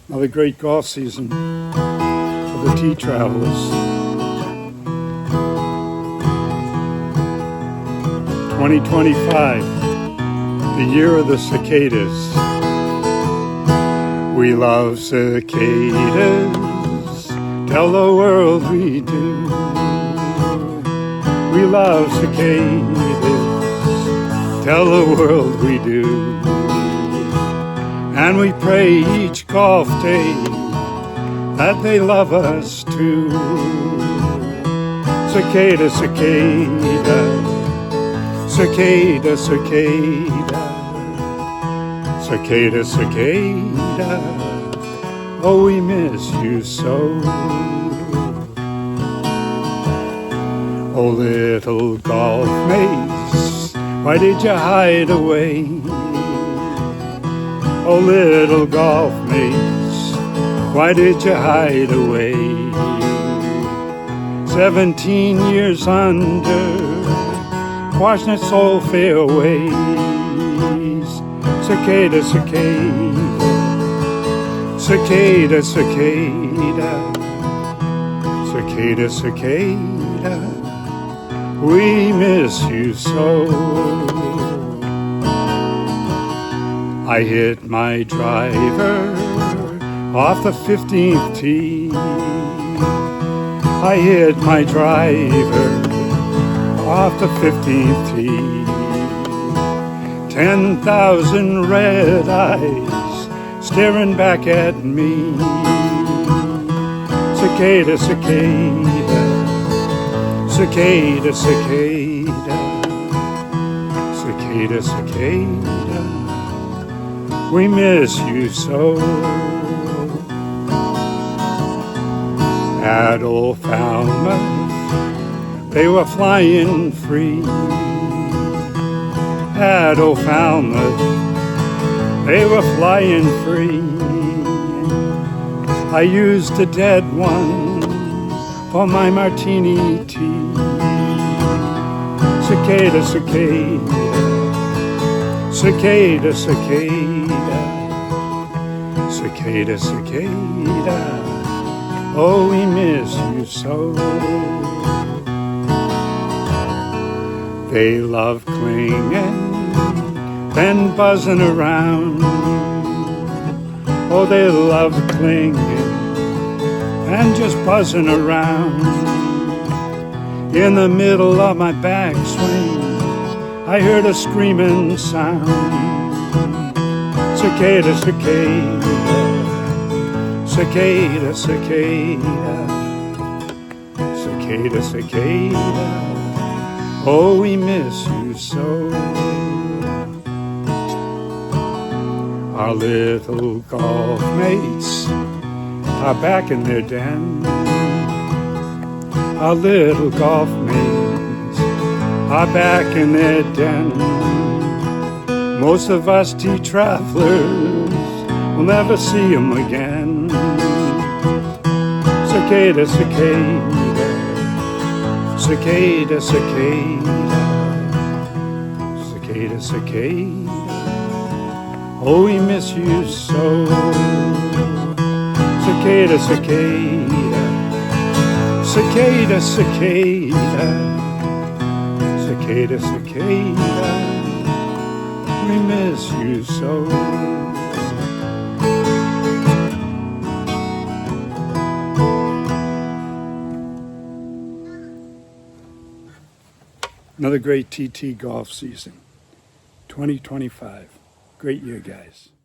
Another great golf season for the tea travelers. 2025, the year of the cicadas. We love cicadas, tell the world we do. We love cicadas, tell the world we do. And we pray each golf day that they love us too. Cicada, cicada, cicada, cicada, cicada, cicada, oh, we miss you so. Oh, little golf mates, why did you hide away? Oh, little golf mates, why did you hide away? 17 years under, washing its old fairways. Cicada, cicada, cicada, cicada, cicada, cicada, we miss you so. I hit my driver off the 15th tee. I hit my driver off the 15th tee. 10,000 red eyes staring back at me. Cicada, cicada, cicada, cicada, cicada, cicada, we miss you so. At Old Falmouth, they were flying free. At Old Falmouth, they were flying free. I used a dead one for my martini tea. Cicada, cicada, cicada, cicada, cicada, cicada, oh, we miss you so. They love clinging, then buzzing around. Oh, they love clinging and just buzzing around. In the middle of my backswing, I heard a screaming sound. Cicada, cicada, cicada, cicada, cicada, cicada, oh, we miss you so. Our little golf mates are back in their den. Our little golf mates are back in their den. Most of us tea travelers will never see them again. Cicada, cicada, cicada, cicada, cicada, cicada, oh, we miss you so. Cicada, cicada, cicada, cicada, cicada, cicada, we miss you so. Another great TT golf season, 2025. Great year, guys.